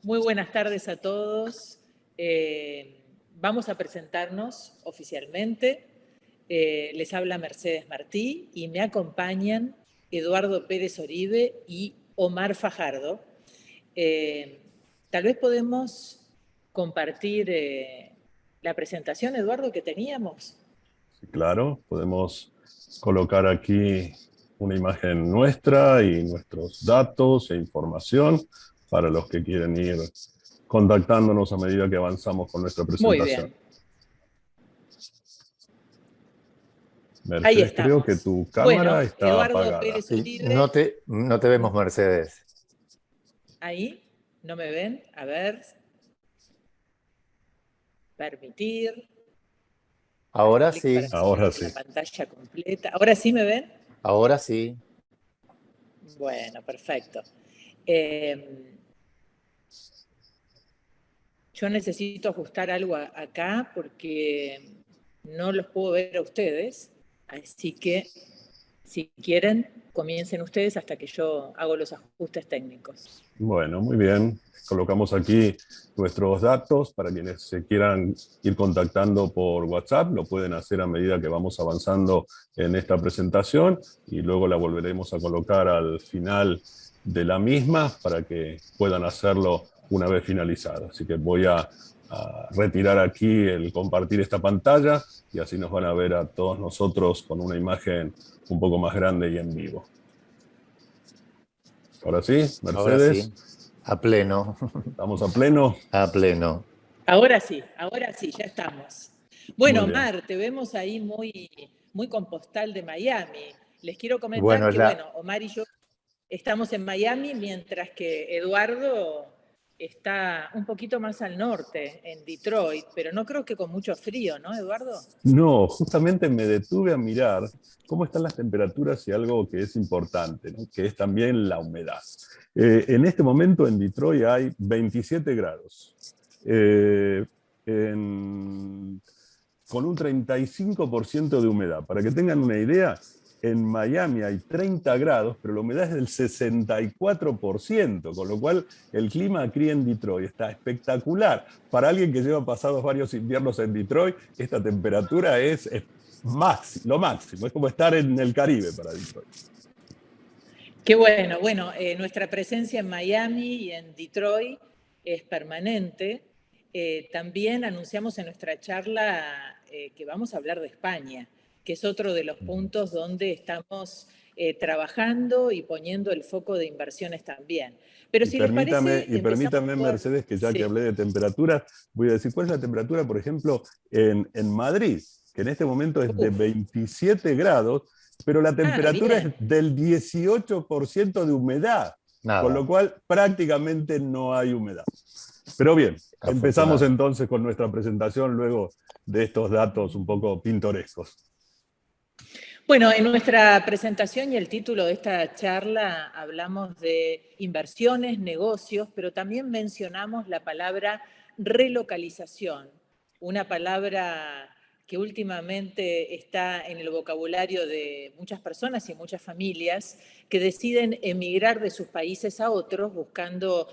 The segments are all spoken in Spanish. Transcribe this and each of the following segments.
Muy buenas tardes a todos. Vamos a presentarnos oficialmente. Les habla Mercedes Martí y me acompañan Eduardo Pérez Oribe y Omar Fajardo. Tal vez podemos compartir la presentación, Eduardo, que teníamos. Sí, claro, podemos colocar aquí una imagen nuestra y nuestros datos e información para los que quieren ir contactándonos a medida que avanzamos con nuestra Muy presentación. bien. Ahí Mercedes, creo que estamos. tu Bueno, cámara está Eduardo apagada. Pérez Sí, Oribe. no te vemos, Mercedes. Ahí, ¿no me ven? A ver. Permitir. Ahora Clic para sí, que se Ahora muestre sí. la pantalla completa. ¿Ahora sí me ven? ahora sí. Bueno, perfecto. Yo necesito ajustar algo acá porque no los puedo ver a ustedes, así que si quieren, comiencen ustedes hasta que yo hago los ajustes técnicos. Bueno, muy bien. Colocamos aquí nuestros datos para quienes se quieran ir contactando por WhatsApp. Lo pueden hacer a medida que vamos avanzando en esta presentación y luego la volveremos a colocar al final de la misma para que puedan hacerlo una vez finalizada. Así que voy a retirar aquí el compartir esta pantalla y así nos van a ver a todos nosotros con una imagen un poco más grande y en vivo. Ahora sí, Ahora Mercedes. sí. A pleno. Estamos a pleno. A pleno. Ahora sí, ya estamos. Bueno, Muy bien. Omar, te vemos ahí muy con postal de Miami. Les quiero comentar Bueno, que, Omar y yo estamos en Miami, mientras que Eduardo está un poquito más al norte, en Detroit, pero no creo que con mucho frío, ¿no, Eduardo? No, justamente me detuve a mirar cómo están las temperaturas y algo que es importante, ¿no? Que es también la humedad. En este momento en Detroit hay 27 grados, con un 35% de humedad. Para que tengan una idea, en Miami hay 30 grados, pero la humedad es del 64%, con lo cual el clima aquí en Detroit está espectacular. Para alguien que lleva pasados varios inviernos en Detroit, esta temperatura es lo máximo, es como estar en el Caribe para Detroit. Qué bueno. Bueno, nuestra presencia en Miami y en Detroit es permanente. También anunciamos en nuestra charla que vamos a hablar de España, que es otro de los puntos donde estamos trabajando y poniendo el foco de inversiones también. Pero si les parece, permítame, Mercedes, que ya que hablé de temperatura, voy a decir cuál es la temperatura, por ejemplo, en Madrid, que en este momento es de 27 grados, pero la temperatura es del 18% de humedad, con lo cual prácticamente no hay humedad. Pero bien, empezamos entonces con nuestra presentación luego de estos datos un poco pintorescos. Bueno, en nuestra presentación y el título de esta charla hablamos de inversiones, negocios, pero también mencionamos la palabra relocalización, una palabra que últimamente está en el vocabulario de muchas personas y muchas familias que deciden emigrar de sus países a otros buscando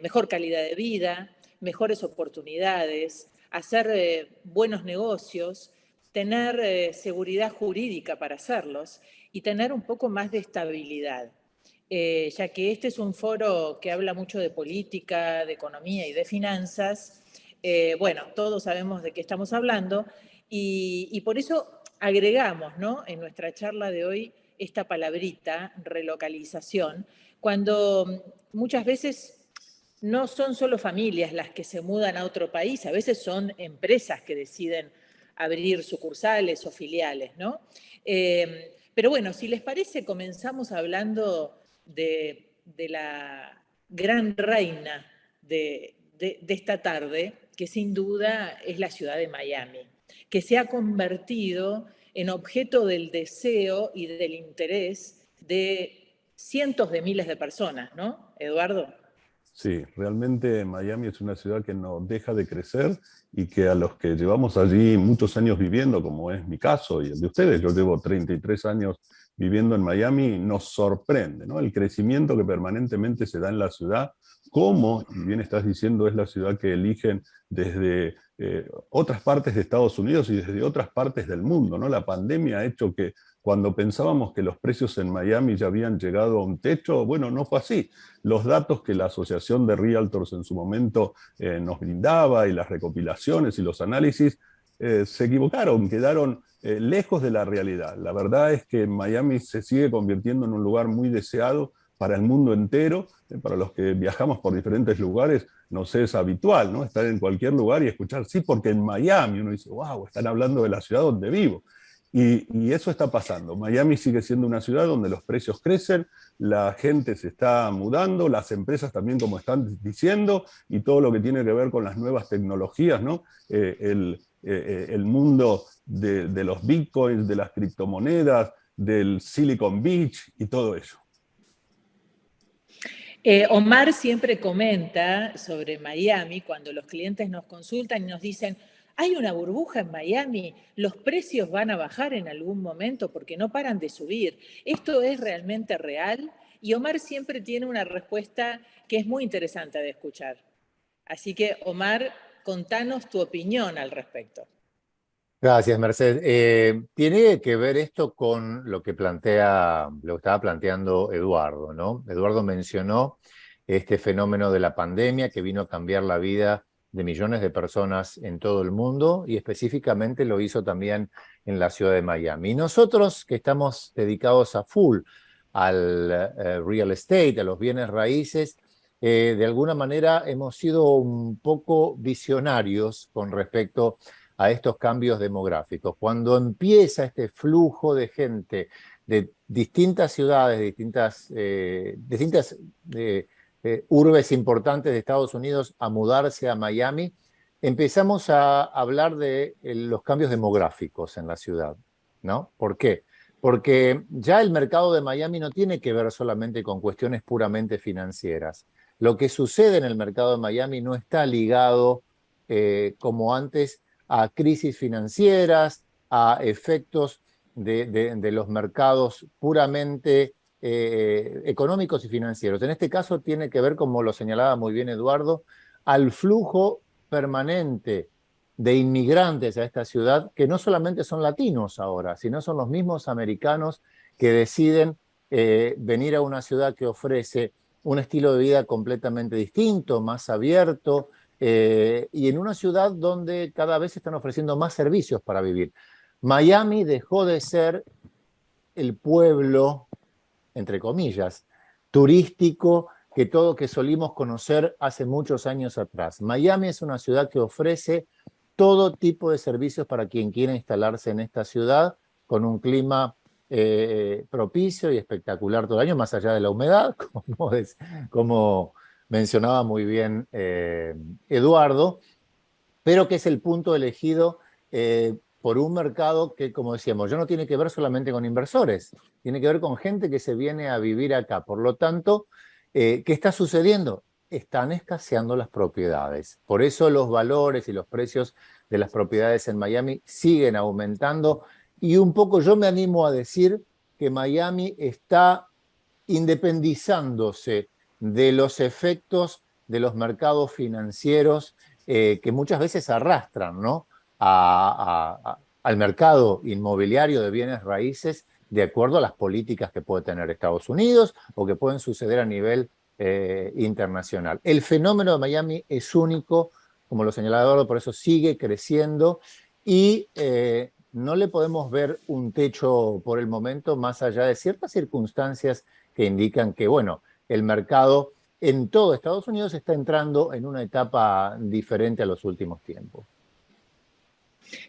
mejor calidad de vida, mejores oportunidades, hacer buenos negocios, tener seguridad jurídica para hacerlos y tener un poco más de estabilidad. Ya que este es un foro que habla mucho de política, de economía y de finanzas, bueno, todos sabemos de qué estamos hablando y por eso agregamos, ¿no?, en nuestra charla de hoy esta palabrita, relocalización, cuando muchas veces no son solo familias las que se mudan a otro país, a veces son empresas que deciden abrir sucursales o filiales, ¿no? Pero bueno, si les parece, comenzamos hablando de la gran reina de esta tarde, que sin duda es la ciudad de Miami, que se ha convertido en objeto del deseo y del interés de cientos de miles de personas, ¿no, Eduardo? Sí, realmente Miami es una ciudad que no deja de crecer y que a los que llevamos allí muchos años viviendo, como es mi caso y el de ustedes, yo llevo 33 años viviendo en Miami, nos sorprende, ¿no? El crecimiento que permanentemente se da en la ciudad cómo, y bien estás diciendo, es la ciudad que eligen desde otras partes de Estados Unidos y desde otras partes del mundo, ¿no? La pandemia ha hecho que cuando pensábamos que los precios en Miami ya habían llegado a un techo, bueno, no fue así. Los datos que la Asociación de Realtors en su momento nos brindaba y las recopilaciones y los análisis se equivocaron, quedaron lejos de la realidad. La verdad es que Miami se sigue convirtiendo en un lugar muy deseado para el mundo entero. Para los que viajamos por diferentes lugares, nos es habitual, ¿no? Estar en cualquier lugar y escuchar, sí, porque en Miami uno dice, wow, están hablando de la ciudad donde vivo. Y eso está pasando. Miami sigue siendo una ciudad donde los precios crecen, la gente se está mudando, las empresas también, como están diciendo, y todo lo que tiene que ver con las nuevas tecnologías, ¿no? El mundo de los bitcoins, de las criptomonedas, del Silicon Beach y todo eso. Omar siempre comenta sobre Miami cuando los clientes nos consultan y nos dicen, hay una burbuja en Miami, los precios van a bajar en algún momento porque no paran de subir. ¿Esto es realmente real? Y Omar siempre tiene una respuesta que es muy interesante de escuchar. Así que, Omar, contanos tu opinión al respecto. Gracias, Mercedes. Tiene que ver esto con lo que estaba planteando Eduardo, ¿no? Eduardo mencionó este fenómeno de la pandemia que vino a cambiar la vida de millones de personas en todo el mundo y específicamente lo hizo también en la ciudad de Miami. Y nosotros que estamos dedicados a full al real estate, a los bienes raíces, de alguna manera hemos sido un poco visionarios con respecto a estos cambios demográficos. Cuando empieza este flujo de gente de distintas ciudades, distintas urbes importantes de Estados Unidos a mudarse a Miami, empezamos a hablar de los cambios demográficos en la ciudad, ¿no? ¿Por qué? Porque ya el mercado de Miami no tiene que ver solamente con cuestiones puramente financieras. Lo que sucede en el mercado de Miami no está ligado como antes a crisis financieras, a efectos de los mercados puramente económicos y financieros. En este caso tiene que ver, como lo señalaba muy bien Eduardo, al flujo permanente de inmigrantes a esta ciudad, que no solamente son latinos ahora, sino son los mismos americanos que deciden venir a una ciudad que ofrece un estilo de vida completamente distinto, más abierto, y en una ciudad donde cada vez se están ofreciendo más servicios para vivir. Miami dejó de ser el pueblo, entre comillas, turístico que solimos conocer hace muchos años atrás. Miami es una ciudad que ofrece todo tipo de servicios para quien quiera instalarse en esta ciudad, con un clima propicio y espectacular todo el año, más allá de la humedad, como mencionaba muy bien Eduardo, pero que es el punto elegido por un mercado que, como decíamos, ya no tiene que ver solamente con inversores, tiene que ver con gente que se viene a vivir acá. Por lo tanto, ¿qué está sucediendo? Están escaseando las propiedades. Por eso los valores y los precios de las propiedades en Miami siguen aumentando. Y un poco yo me animo a decir que Miami está independizándose de los efectos de los mercados financieros que muchas veces arrastran, ¿no?, al mercado inmobiliario de bienes raíces de acuerdo a las políticas que puede tener Estados Unidos o que pueden suceder a nivel internacional. El fenómeno de Miami es único, como lo señalaba Eduardo, por eso sigue creciendo y no le podemos ver un techo por el momento más allá de ciertas circunstancias que indican que, bueno, el mercado en todo Estados Unidos está entrando en una etapa diferente a los últimos tiempos.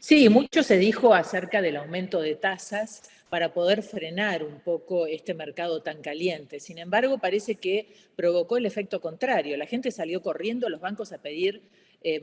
Sí, mucho se dijo acerca del aumento de tasas para poder frenar un poco este mercado tan caliente. Sin embargo, parece que provocó el efecto contrario. La gente salió corriendo a los bancos a pedir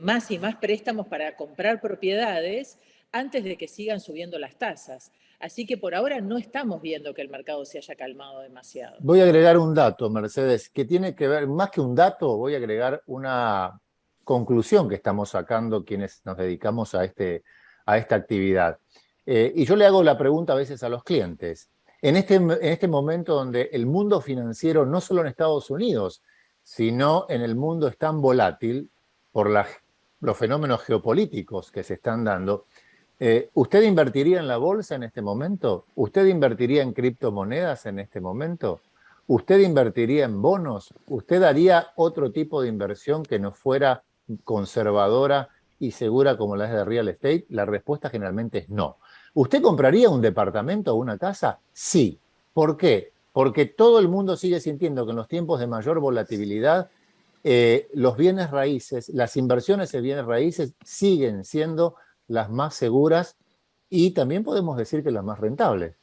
más y más préstamos para comprar propiedades antes de que sigan subiendo las tasas. Así que por ahora no estamos viendo que el mercado se haya calmado demasiado. Voy a agregar un dato, Mercedes, que tiene que ver, más que un dato, voy a agregar una conclusión que estamos sacando quienes nos dedicamos a esta actividad. Y yo le hago la pregunta a veces a los clientes. En este momento donde el mundo financiero, no solo en Estados Unidos, sino en el mundo es tan volátil por los fenómenos geopolíticos que se están dando. ¿Usted invertiría en la bolsa en este momento? ¿Usted invertiría en criptomonedas en este momento? ¿Usted invertiría en bonos? ¿Usted haría otro tipo de inversión que no fuera conservadora y segura como la es de real estate? La respuesta generalmente es no. ¿Usted compraría un departamento o una casa? Sí. ¿Por qué? Porque todo el mundo sigue sintiendo que en los tiempos de mayor volatilidad los bienes raíces, las inversiones en bienes raíces siguen siendo las más seguras y también podemos decir que las más rentables.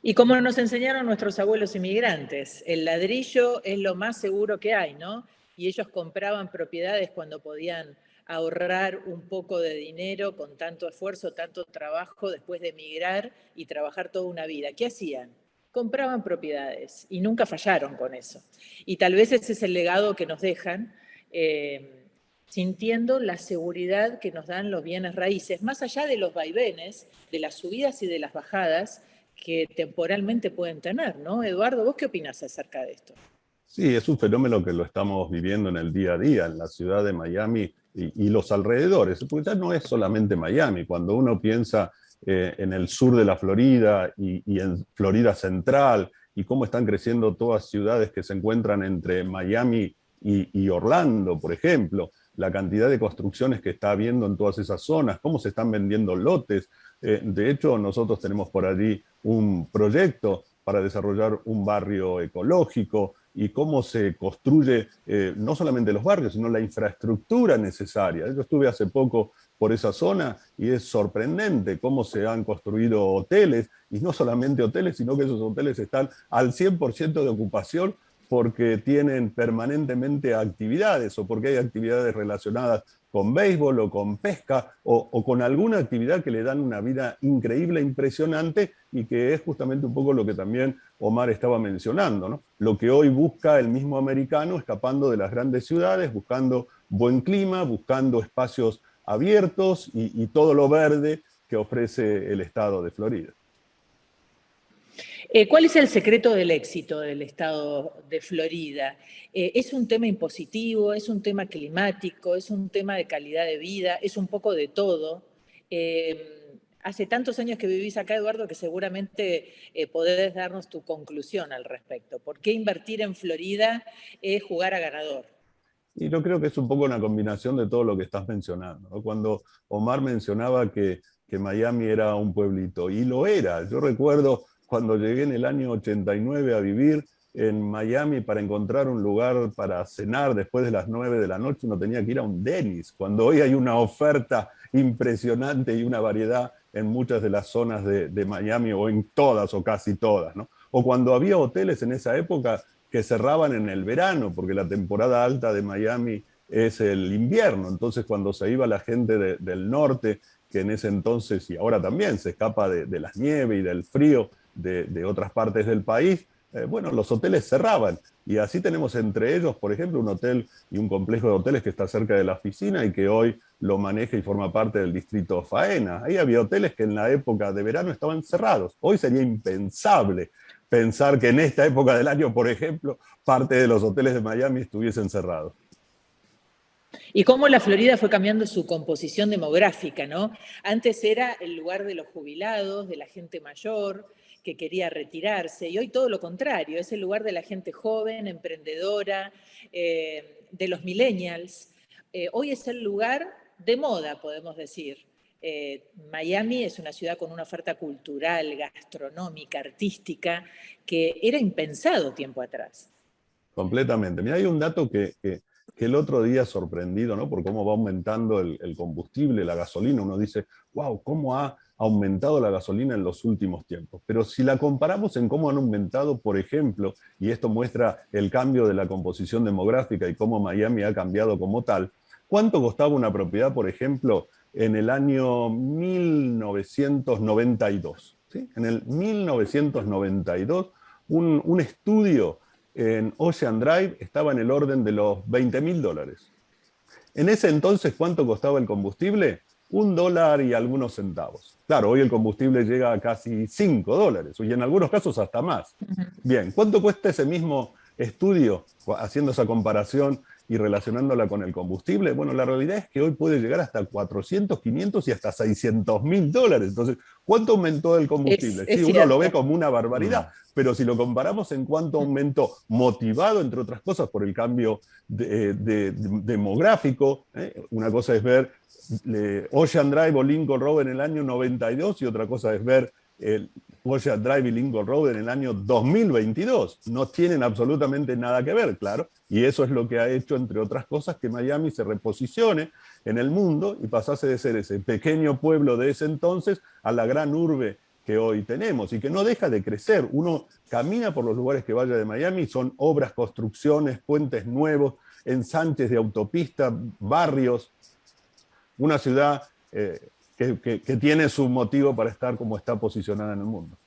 Y como nos enseñaron nuestros abuelos inmigrantes, el ladrillo es lo más seguro que hay, ¿no? Y ellos compraban propiedades cuando podían ahorrar un poco de dinero con tanto esfuerzo, tanto trabajo después de emigrar y trabajar toda una vida. ¿Qué hacían? Compraban propiedades y nunca fallaron con eso. Y tal vez ese es el legado que nos dejan, sintiendo la seguridad que nos dan los bienes raíces, más allá de los vaivenes, de las subidas y de las bajadas que temporalmente pueden tener, ¿no? Eduardo, ¿vos qué opinás acerca de esto? Sí, es un fenómeno que lo estamos viviendo en el día a día, en la ciudad de Miami y los alrededores, porque ya no es solamente Miami. Cuando uno piensa en el sur de la Florida y en Florida Central, y cómo están creciendo todas ciudades que se encuentran entre Miami y Orlando, por ejemplo, la cantidad de construcciones que está habiendo en todas esas zonas, cómo se están vendiendo lotes. De hecho, nosotros tenemos por allí un proyecto para desarrollar un barrio ecológico y cómo se construye no solamente los barrios, sino la infraestructura necesaria. Yo estuve hace poco por esa zona y es sorprendente cómo se han construido hoteles, y no solamente hoteles, sino que esos hoteles están al 100% de ocupación porque tienen permanentemente actividades o porque hay actividades relacionadas con béisbol o con pesca o con alguna actividad que le dan una vida increíble, impresionante, y que es justamente un poco lo que también Omar estaba mencionando, ¿no? Lo que hoy busca el mismo americano escapando de las grandes ciudades, buscando buen clima, buscando espacios abiertos y todo lo verde que ofrece el estado de Florida. ¿Cuál es el secreto del éxito del estado de Florida? ¿Es un tema impositivo? ¿Es un tema climático? ¿Es un tema de calidad de vida? ¿Es un poco de todo? Hace tantos años que vivís acá, Eduardo, que seguramente podés darnos tu conclusión al respecto. ¿Por qué invertir en Florida es jugar a ganador? Y yo creo que es un poco una combinación de todo lo que estás mencionando, ¿no? Cuando Omar mencionaba que Miami era un pueblito, y lo era. Yo recuerdo cuando llegué en el año 89 a vivir en Miami para encontrar un lugar para cenar después de las 9 de la noche, uno tenía que ir a un Denny's, cuando hoy hay una oferta impresionante y una variedad en muchas de las zonas de Miami, o en todas o casi todas, ¿no? O cuando había hoteles en esa época que cerraban en el verano, porque la temporada alta de Miami es el invierno. Entonces, cuando se iba la gente del norte, que en ese entonces y ahora también se escapa de las nieves y del frío de otras partes del país, bueno, los hoteles cerraban. Y así tenemos entre ellos, por ejemplo, un hotel y un complejo de hoteles que está cerca de la oficina y que hoy lo maneja y forma parte del distrito Faena. Ahí había hoteles que en la época de verano estaban cerrados. Hoy sería impensable pensar que en esta época del año, por ejemplo, parte de los hoteles de Miami estuviesen cerrados. Y cómo la Florida fue cambiando su composición demográfica, ¿no? Antes era el lugar de los jubilados, de la gente mayor que quería retirarse, y hoy todo lo contrario, es el lugar de la gente joven, emprendedora, de los millennials. Hoy es el lugar de moda, podemos decir. Miami es una ciudad con una oferta cultural, gastronómica, artística, que era impensado tiempo atrás. Completamente. Mira, hay un dato que el otro día sorprendido, ¿no? Por cómo va aumentando el combustible, la gasolina. Uno dice, wow, cómo ha aumentado la gasolina en los últimos tiempos. Pero si la comparamos en cómo han aumentado, por ejemplo, y esto muestra el cambio de la composición demográfica y cómo Miami ha cambiado como tal, ¿cuánto costaba una propiedad, por ejemplo, en el año 1992? ¿Sí? En el 1992, un estudio en Ocean Drive estaba en el orden de los $20.000. En ese entonces, ¿cuánto costaba el combustible? $1 y algunos centavos. Claro, hoy el combustible llega a casi $5, y en algunos casos hasta más. Bien, ¿cuánto cuesta ese mismo estudio, haciendo esa comparación y relacionándola con el combustible, bueno, la realidad es que hoy puede llegar hasta 400, 500 y hasta $600.000. Entonces, ¿cuánto aumentó el combustible? Sí, Es uno lo ve cierto. como una barbaridad, pero si lo comparamos en cuánto aumentó, motivado, entre otras cosas, por el cambio demográfico, una cosa es ver Ocean Drive o Lincoln Road en el año 92 y otra cosa es ver el Ocean Drive y Lincoln Road en el año 2022. No tienen absolutamente nada que ver, claro, y eso es lo que ha hecho, entre otras cosas, que Miami se reposicione en el mundo y pasase de ser ese pequeño pueblo de ese entonces a la gran urbe que hoy tenemos y que no deja de crecer. Uno camina por los lugares que vaya de Miami, son obras, construcciones, puentes nuevos, ensanches de autopista, barrios, una ciudad que tiene su motivo para estar como está posicionada en el mundo.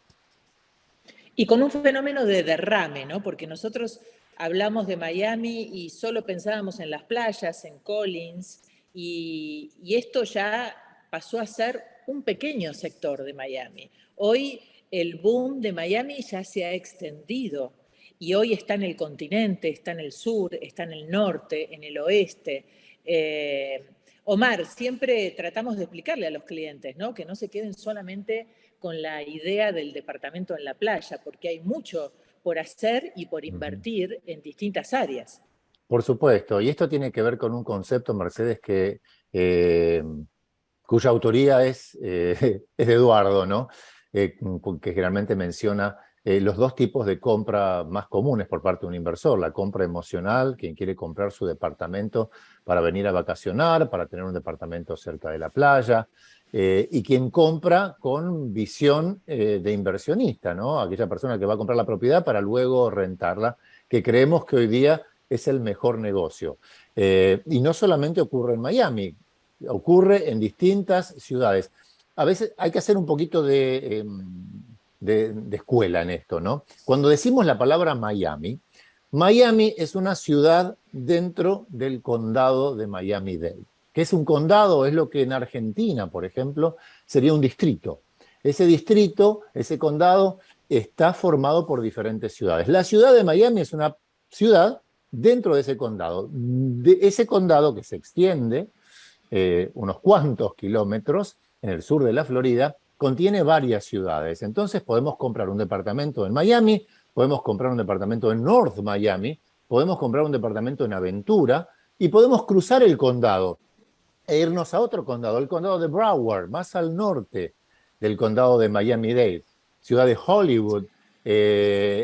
Y con un fenómeno de derrame, ¿no? Porque nosotros hablamos de Miami y solo pensábamos en las playas, en Collins, y esto ya pasó a ser un pequeño sector de Miami. Hoy el boom de Miami ya se ha extendido y hoy está en el continente, está en el sur, está en el norte, en el oeste. Omar, siempre tratamos de explicarle a los clientes, ¿no? Que no se queden solamente con la idea del departamento en la playa, porque hay mucho por hacer y por invertir en distintas áreas. Por supuesto, y esto tiene que ver con un concepto, Mercedes, cuya autoría es de Eduardo, ¿no? Que generalmente menciona los dos tipos de compra más comunes por parte de un inversor: la compra emocional, quien quiere comprar su departamento para venir a vacacionar, para tener un departamento cerca de la playa, y quien compra con visión de inversionista, ¿no? Aquella persona que va a comprar la propiedad para luego rentarla, que creemos que hoy día es el mejor negocio. Y no solamente ocurre en Miami, ocurre en distintas ciudades. A veces hay que hacer un poquito de escuela en esto, ¿no? Cuando decimos la palabra Miami, Miami es una ciudad dentro del condado de Miami-Dade. ¿Qué es un condado? Es lo que en Argentina, por ejemplo, sería un distrito. Ese distrito, ese condado, está formado por diferentes ciudades. La ciudad de Miami es una ciudad dentro de ese condado. De ese condado que se extiende unos cuantos kilómetros en el sur de la Florida, contiene varias ciudades. Entonces podemos comprar un departamento en Miami, podemos comprar un departamento en North Miami, podemos comprar un departamento en Aventura y podemos cruzar el condado e irnos a otro condado, el condado de Broward, más al norte del condado de Miami-Dade, ciudad de Hollywood,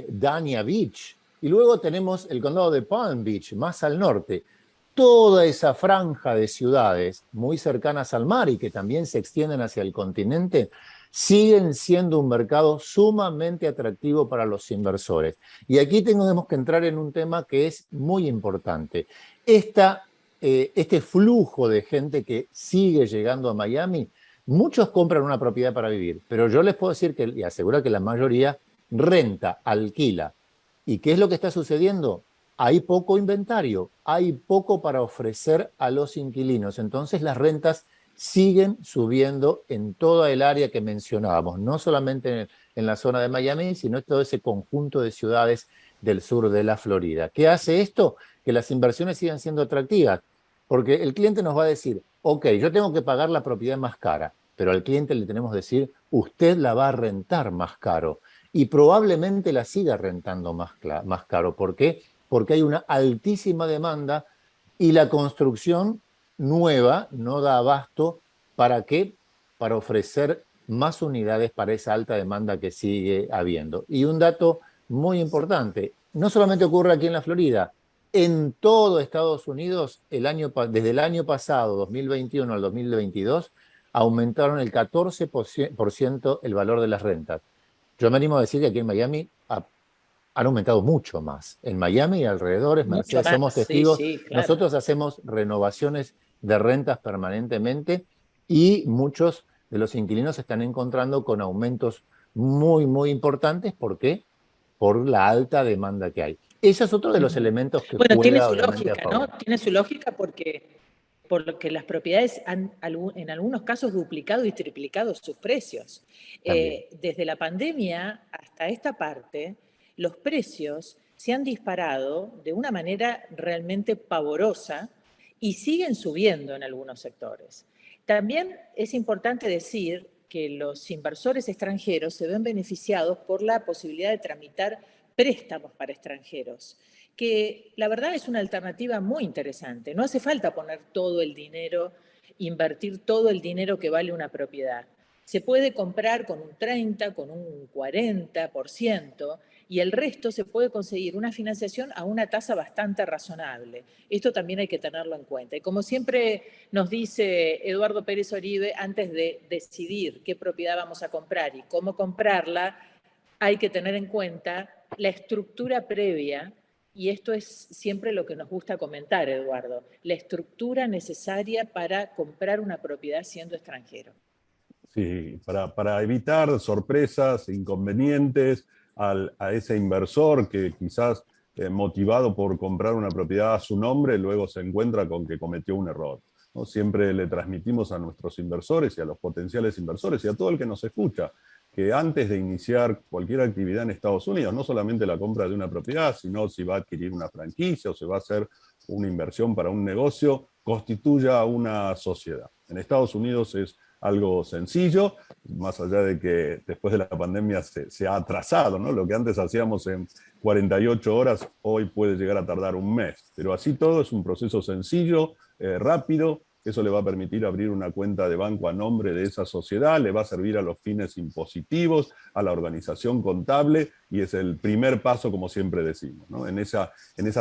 Dania Beach, y luego tenemos el condado de Palm Beach, más al norte. Toda esa franja de ciudades muy cercanas al mar y que también se extienden hacia el continente, siguen siendo un mercado sumamente atractivo para los inversores. Y aquí tenemos que entrar en un tema que es muy importante. Este flujo de gente que sigue llegando a Miami, muchos compran una propiedad para vivir, pero yo les puedo decir y asegurar que la mayoría renta, alquila. ¿Y qué es lo que está sucediendo? Hay poco inventario, hay poco para ofrecer a los inquilinos. Entonces las rentas siguen subiendo en toda el área que mencionábamos, no solamente en la zona de Miami, sino en todo ese conjunto de ciudades del sur de la Florida. ¿Qué hace esto? Que las inversiones sigan siendo atractivas, porque el cliente nos va a decir, ok, yo tengo que pagar la propiedad más cara, pero al cliente le tenemos que decir, usted la va a rentar más caro y probablemente la siga rentando más caro. ¿Por qué? Porque hay una altísima demanda y la construcción nueva no da abasto. ¿Para qué? Para ofrecer más unidades para esa alta demanda que sigue habiendo. Y un dato muy importante, no solamente ocurre aquí en la Florida, en todo Estados Unidos, desde el año pasado, 2021 al 2022, aumentaron el 14% el valor de las rentas. Yo me animo a decir que aquí en Miami han aumentado mucho más. En Miami y alrededores, Mucho Mercedes, más, somos sí, testigos. sí, claro. Nosotros hacemos renovaciones de rentas permanentemente y muchos de los inquilinos se están encontrando con aumentos muy, muy importantes. ¿Por qué? Por la alta demanda que hay. Ese es otro de los elementos que Bueno, tiene juega, su obviamente, a lógica, ¿no? favor. Tiene su lógica porque las propiedades han en algunos casos duplicado y triplicado sus precios. También. Desde la pandemia hasta esta parte, los precios se han disparado de una manera realmente pavorosa y siguen subiendo en algunos sectores. También es importante decir que los inversores extranjeros se ven beneficiados por la posibilidad de tramitar préstamos para extranjeros, que la verdad es una alternativa muy interesante. No hace falta poner todo el dinero, invertir todo el dinero que vale una propiedad. Se puede comprar con un 30, con un 40%, y el resto se puede conseguir una financiación a una tasa bastante razonable. Esto también hay que tenerlo en cuenta. Y como siempre nos dice Eduardo Pérez Oribe, antes de decidir qué propiedad vamos a comprar y cómo comprarla, hay que tener en cuenta la estructura previa, y esto es siempre lo que nos gusta comentar, Eduardo, la estructura necesaria para comprar una propiedad siendo extranjero. Sí, para evitar sorpresas, inconvenientes a ese inversor que quizás motivado por comprar una propiedad a su nombre, luego se encuentra con que cometió un error, ¿no? Siempre le transmitimos a nuestros inversores y a los potenciales inversores y a todo el que nos escucha, que antes de iniciar cualquier actividad en Estados Unidos, no solamente la compra de una propiedad, sino si va a adquirir una franquicia o se va a hacer una inversión para un negocio, constituya una sociedad. En Estados Unidos es algo sencillo, más allá de que después de la pandemia se ha atrasado, ¿no? Lo que antes hacíamos en 48 horas, hoy puede llegar a tardar un mes. Pero así todo es un proceso sencillo, rápido. Eso le va a permitir abrir una cuenta de banco a nombre de esa sociedad, le va a servir a los fines impositivos, a la organización contable, y es el primer paso, como siempre decimos, ¿no? En esa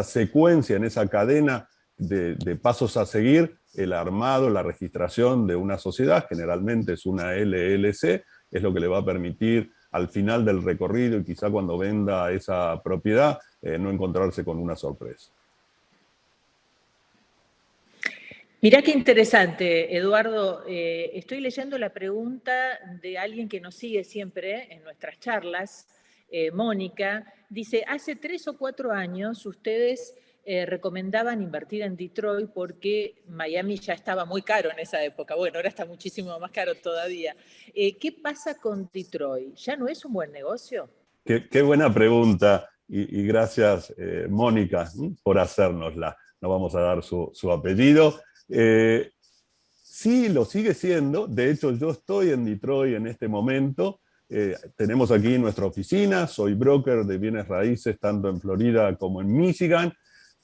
secuencia, en esa cadena de pasos a seguir, el armado, la registración de una sociedad, generalmente es una LLC, es lo que le va a permitir al final del recorrido y quizá cuando venda esa propiedad, no encontrarse con una sorpresa. Mirá qué interesante, Eduardo. Estoy leyendo la pregunta de alguien que nos sigue siempre en nuestras charlas, Mónica. Dice, hace 3 o 4 años ustedes recomendaban invertir en Detroit porque Miami ya estaba muy caro en esa época. Bueno, ahora está muchísimo más caro todavía. ¿Qué pasa con Detroit? ¿Ya no es un buen negocio? Qué buena pregunta y gracias, Mónica, por hacérnosla. No vamos a dar su apellido. Sí, lo sigue siendo. De hecho, yo estoy en Detroit en este momento. Tenemos aquí nuestra oficina. Soy broker de bienes raíces tanto en Florida como en Michigan.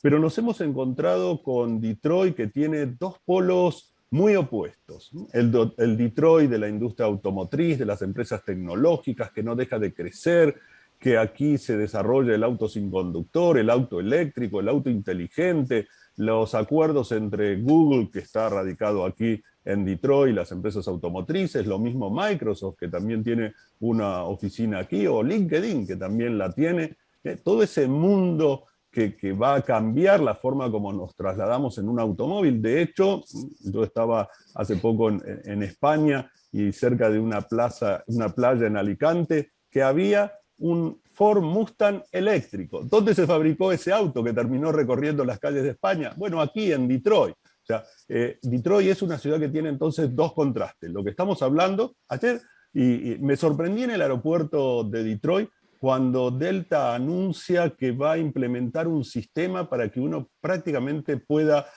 Pero nos hemos encontrado con Detroit, que tiene dos polos muy opuestos. El Detroit de la industria automotriz, de las empresas tecnológicas, que no deja de crecer, que aquí se desarrolla el auto sin conductor, el auto eléctrico, el auto inteligente, los acuerdos entre Google, que está radicado aquí en Detroit, las empresas automotrices, lo mismo Microsoft, que también tiene una oficina aquí, o LinkedIn, que también la tiene. Todo ese mundo que va a cambiar la forma como nos trasladamos en un automóvil. De hecho, yo estaba hace poco en España y cerca de una playa en Alicante, que había un Ford Mustang eléctrico. ¿Dónde se fabricó ese auto que terminó recorriendo las calles de España? Bueno, aquí en Detroit. O sea, Detroit es una ciudad que tiene entonces dos contrastes. Lo que estamos hablando ayer, y me sorprendí en el aeropuerto de Detroit, cuando Delta anuncia que va a implementar un sistema para que uno prácticamente pueda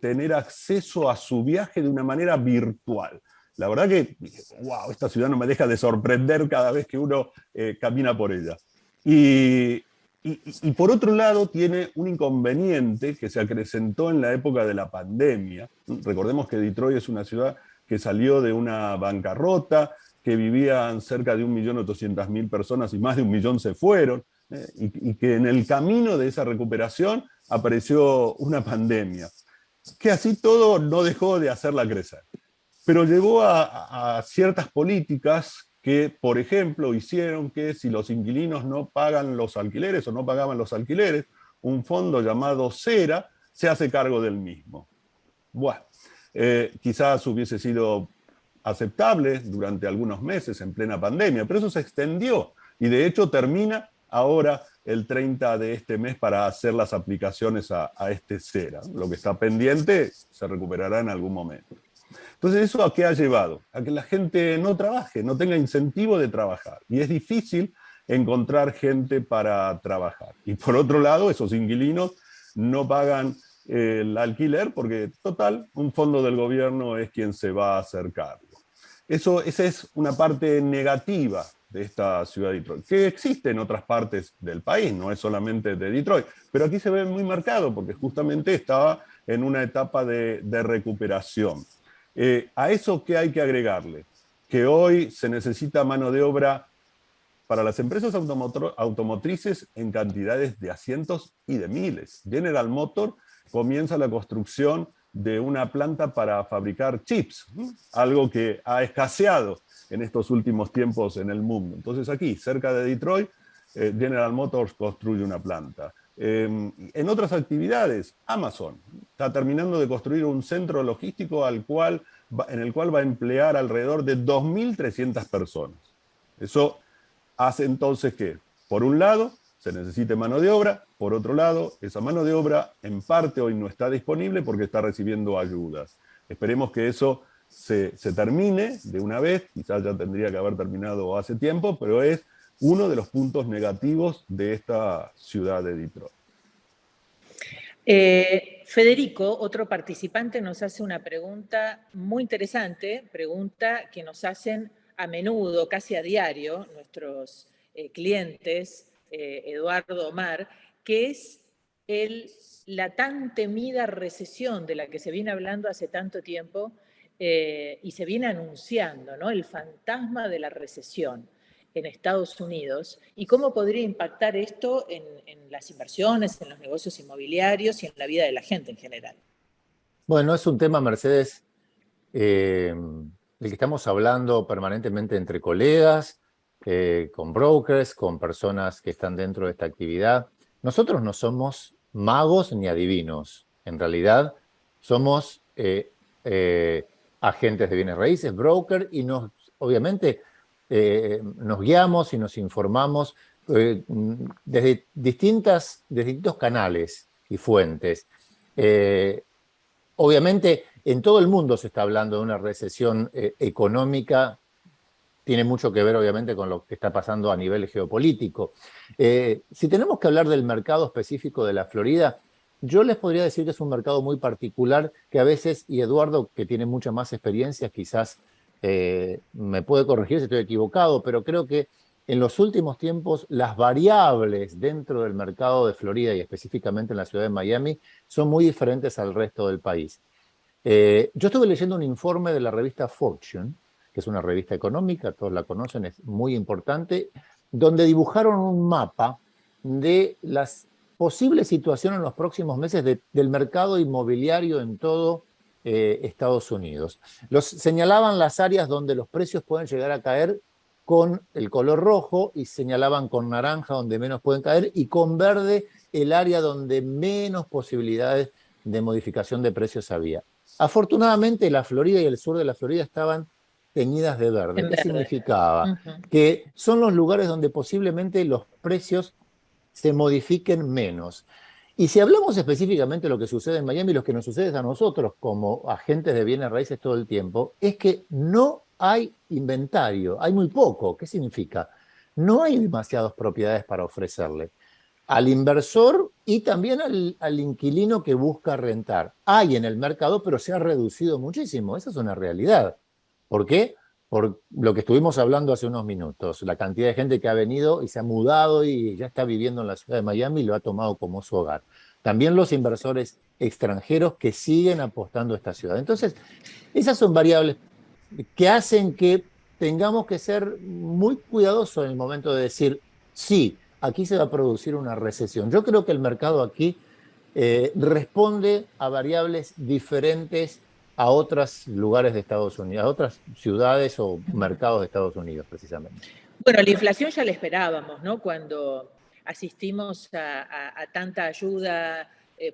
tener acceso a su viaje de una manera virtual. La verdad que, wow, esta ciudad no me deja de sorprender cada vez que uno camina por ella. Y por otro lado tiene un inconveniente que se acrecentó en la época de la pandemia. Recordemos que Detroit es una ciudad que salió de una bancarrota, que vivían cerca de 1.800.000 personas y más de 1 millón se fueron, y que en el camino de esa recuperación apareció una pandemia, que así todo no dejó de hacerla crecer, pero llevó a ciertas políticas que, por ejemplo, hicieron que si los inquilinos no pagan los alquileres o no pagaban los alquileres, un fondo llamado CERA se hace cargo del mismo. Bueno, quizás hubiese sido aceptable durante algunos meses en plena pandemia, pero eso se extendió y de hecho termina ahora el 30 de este mes para hacer las aplicaciones a este CERA. Lo que está pendiente se recuperará en algún momento. Entonces, ¿eso a qué ha llevado? A que la gente no trabaje, no tenga incentivo de trabajar. Y es difícil encontrar gente para trabajar. Y por otro lado, esos inquilinos no pagan el alquiler porque, total, un fondo del gobierno es quien se va a hacer cargo. Esa es una parte negativa de esta ciudad de Detroit, que existe en otras partes del país, no es solamente de Detroit, pero aquí se ve muy marcado porque justamente estaba en una etapa de recuperación. ¿A eso qué hay que agregarle? Que hoy se necesita mano de obra para las empresas automotrices en cantidades de a cientos y de miles. General Motors comienza la construcción de una planta para fabricar chips, algo que ha escaseado en estos últimos tiempos en el mundo. Entonces aquí, cerca de Detroit, General Motors construye una planta. En otras actividades, Amazon está terminando de construir un centro logístico en el cual va a emplear alrededor de 2.300 personas. Eso hace entonces que, por un lado, se necesite mano de obra, por otro lado, esa mano de obra en parte hoy no está disponible porque está recibiendo ayudas. Esperemos que eso se termine de una vez, quizás ya tendría que haber terminado hace tiempo, pero es uno de los puntos negativos de esta ciudad de Detroit. Federico, otro participante, nos hace una pregunta muy interesante, pregunta que nos hacen a menudo, casi a diario, nuestros clientes, Eduardo Omar, que es la tan temida recesión de la que se viene hablando hace tanto tiempo y se viene anunciando, ¿no? El fantasma de la recesión en Estados Unidos y cómo podría impactar esto en las inversiones, en los negocios inmobiliarios y en la vida de la gente en general. Bueno, es un tema, Mercedes, del que estamos hablando permanentemente entre colegas, con brokers, con personas que están dentro de esta actividad. Nosotros no somos magos ni adivinos. En realidad, somos agentes de bienes raíces, broker, y obviamente nos guiamos y nos informamos desde distintos canales y fuentes. Obviamente, en todo el mundo se está hablando de una recesión económica. Tiene mucho que ver, obviamente, con lo que está pasando a nivel geopolítico. Si tenemos que hablar del mercado específico de la Florida, yo les podría decir que es un mercado muy particular que a veces, y Eduardo, que tiene mucha más experiencia, quizás me puede corregir si estoy equivocado, pero creo que en los últimos tiempos las variables dentro del mercado de Florida y específicamente en la ciudad de Miami son muy diferentes al resto del país. Yo estuve leyendo un informe de la revista Fortune, que es una revista económica, todos la conocen, es muy importante, donde dibujaron un mapa de las posibles situaciones en los próximos meses del mercado inmobiliario en todo Estados Unidos. Señalaban las áreas donde los precios pueden llegar a caer con el color rojo y señalaban con naranja donde menos pueden caer y con verde el área donde menos posibilidades de modificación de precios había. Afortunadamente la Florida y el sur de la Florida estaban teñidas de verde. ¿Qué significaba? Que son los lugares donde posiblemente los precios se modifiquen menos. Y si hablamos específicamente de lo que sucede en Miami, lo que nos sucede a nosotros como agentes de bienes raíces todo el tiempo, es que no hay inventario, hay muy poco. ¿Qué significa? No hay demasiadas propiedades para ofrecerle al inversor y también al inquilino que busca rentar. Hay en el mercado, pero se ha reducido muchísimo. Esa es una realidad. ¿Por qué? Por lo que estuvimos hablando hace unos minutos, la cantidad de gente que ha venido y se ha mudado y ya está viviendo en la ciudad de Miami y lo ha tomado como su hogar. También los inversores extranjeros que siguen apostando a esta ciudad. Entonces, esas son variables que hacen que tengamos que ser muy cuidadosos en el momento de decir, sí, aquí se va a producir una recesión. Yo creo que el mercado aquí responde a variables diferentes a otros lugares de Estados Unidos, a otras ciudades o mercados de Estados Unidos, precisamente. Bueno, la inflación ya la esperábamos, ¿no? Cuando asistimos a tanta ayuda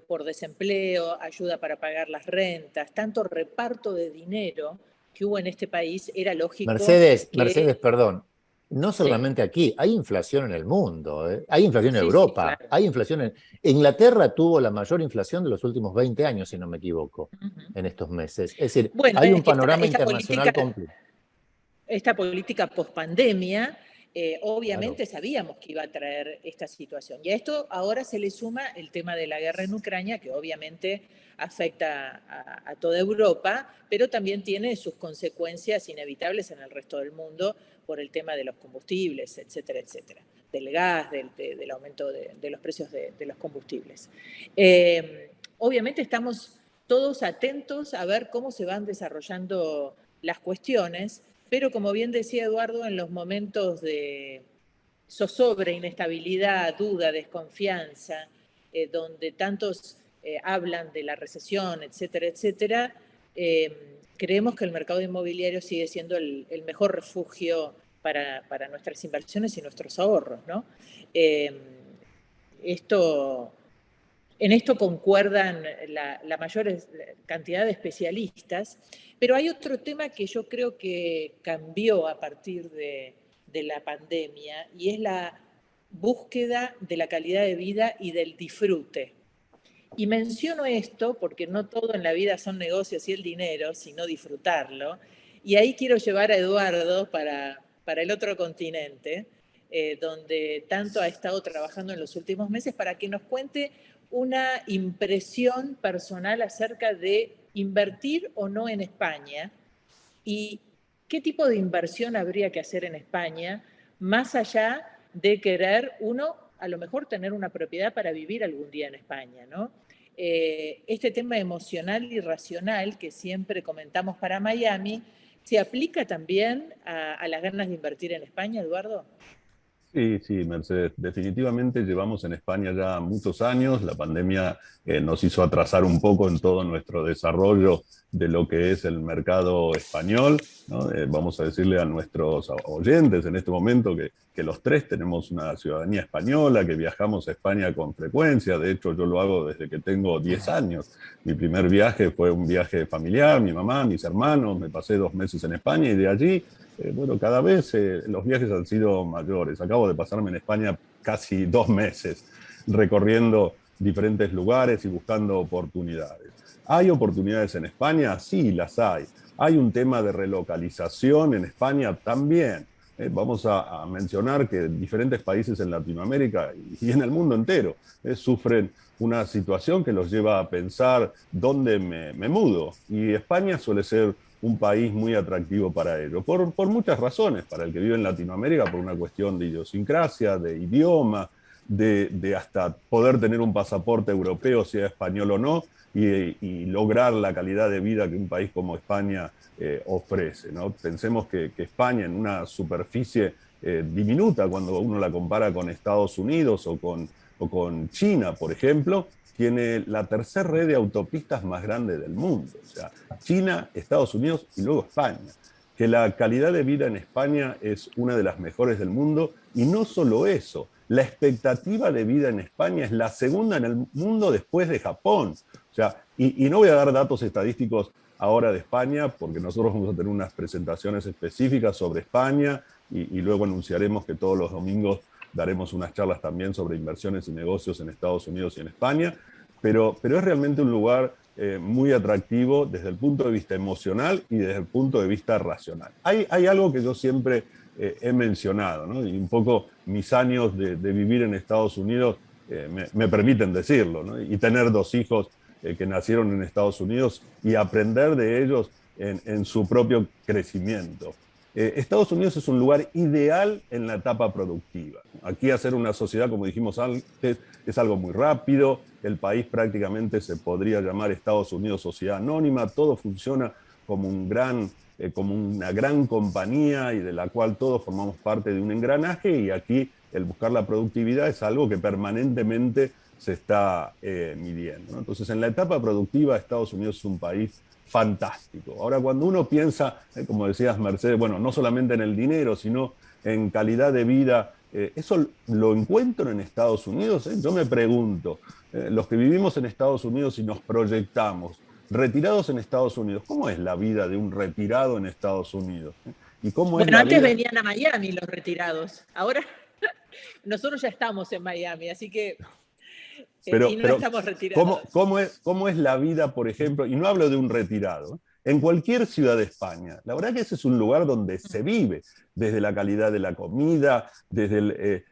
por desempleo, ayuda para pagar las rentas, tanto reparto de dinero que hubo en este país, era lógico Mercedes, perdón. No solamente aquí, hay inflación en el mundo, hay inflación en Europa, claro. Hay inflación en... Inglaterra tuvo la mayor inflación de los últimos 20 años, si no me equivoco, en estos meses. Es decir, bueno, hay un panorama internacional completo. Esta política pospandemia Obviamente sabíamos que iba a traer esta situación. Y a esto ahora se le suma el tema de la guerra en Ucrania, que obviamente afecta a toda Europa, pero también tiene sus consecuencias inevitables en el resto del mundo por el tema de los combustibles, etcétera, etcétera, del gas, del aumento de los precios de los combustibles. Obviamente estamos todos atentos a ver cómo se van desarrollando las cuestiones, pero como bien decía Eduardo, en los momentos de zozobra, inestabilidad, duda, desconfianza, donde tantos hablan de la recesión, etcétera, etcétera, creemos que el mercado inmobiliario sigue siendo el mejor refugio para nuestras inversiones y nuestros ahorros, ¿no? En esto concuerdan la mayor cantidad de especialistas, pero hay otro tema que yo creo que cambió a partir de la pandemia, y es la búsqueda de la calidad de vida y del disfrute. Y menciono esto porque no todo en la vida son negocios y el dinero, sino disfrutarlo. Y ahí quiero llevar a Eduardo para el otro continente, donde tanto ha estado trabajando en los últimos meses, para que nos cuente una impresión personal acerca de invertir o no en España y qué tipo de inversión habría que hacer en España, más allá de querer uno a lo mejor tener una propiedad para vivir algún día en España, ¿no? Este tema emocional y racional que siempre comentamos para Miami, ¿se aplica también a las ganas de invertir en España, Eduardo? Sí, sí, Mercedes. Definitivamente llevamos en España ya muchos años. La pandemia nos hizo atrasar un poco en todo nuestro desarrollo de lo que es el mercado español, ¿no? Vamos a decirle a nuestros oyentes en este momento que los tres tenemos una ciudadanía española, que viajamos a España con frecuencia. De hecho, yo lo hago desde que tengo 10 años. Mi primer viaje fue un viaje familiar, mi mamá, mis hermanos, me pasé 2 meses en España y de allí bueno, cada vez los viajes han sido mayores. Acabo de pasarme en España casi 2 meses recorriendo diferentes lugares y buscando oportunidades. ¿Hay oportunidades en España? Sí, las hay. Hay un tema de relocalización en España también. Vamos a mencionar que diferentes países en Latinoamérica y en el mundo entero sufren una situación que los lleva a pensar dónde me mudo. Y España suele ser un país muy atractivo para ello, por muchas razones. Para el que vive en Latinoamérica, por una cuestión de idiosincrasia, de idioma, de hasta poder tener un pasaporte europeo, sea español o no, y lograr la calidad de vida que un país como España ofrece, ¿no? Pensemos que España, en una superficie diminuta, cuando uno la compara con Estados Unidos o con China, por ejemplo, tiene la tercera red de autopistas más grande del mundo. O sea, China, Estados Unidos y luego España. Que la calidad de vida en España es una de las mejores del mundo, y no solo eso, la expectativa de vida en España es la segunda en el mundo después de Japón. O sea, y no voy a dar datos estadísticos ahora de España, porque nosotros vamos a tener unas presentaciones específicas sobre España y luego anunciaremos que todos los domingos daremos unas charlas también sobre inversiones y negocios en Estados Unidos y en España, pero es realmente un lugar muy atractivo desde el punto de vista emocional y desde el punto de vista racional. Hay algo que yo siempre he mencionado, ¿no? Y un poco mis años de vivir en Estados Unidos me permiten decirlo, ¿no? Y tener 2 hijos que nacieron en Estados Unidos y aprender de ellos en su propio crecimiento. Estados Unidos es un lugar ideal en la etapa productiva. Aquí hacer una sociedad, como dijimos antes, es algo muy rápido. El país prácticamente se podría llamar Estados Unidos Sociedad Anónima. Todo funciona como una gran compañía y de la cual todos formamos parte de un engranaje, y aquí el buscar la productividad es algo que permanentemente se está midiendo, ¿no? Entonces, en la etapa productiva, Estados Unidos es un país fantástico. Ahora, cuando uno piensa, como decías, Mercedes, bueno, no solamente en el dinero, sino en calidad de vida, ¿eso lo encuentro en Estados Unidos? Yo me pregunto, los que vivimos en Estados Unidos y nos proyectamos, retirados en Estados Unidos, ¿cómo es la vida de un retirado en Estados Unidos? ¿Y cómo es Bueno, la antes vida? venían a Miami los retirados, ahora nosotros ya estamos en Miami, así que, y no Pero estamos retirados. cómo es la vida, por ejemplo? Y no hablo de un retirado, en cualquier ciudad de España. La verdad que ese es un lugar donde se vive, desde la calidad de la comida, desde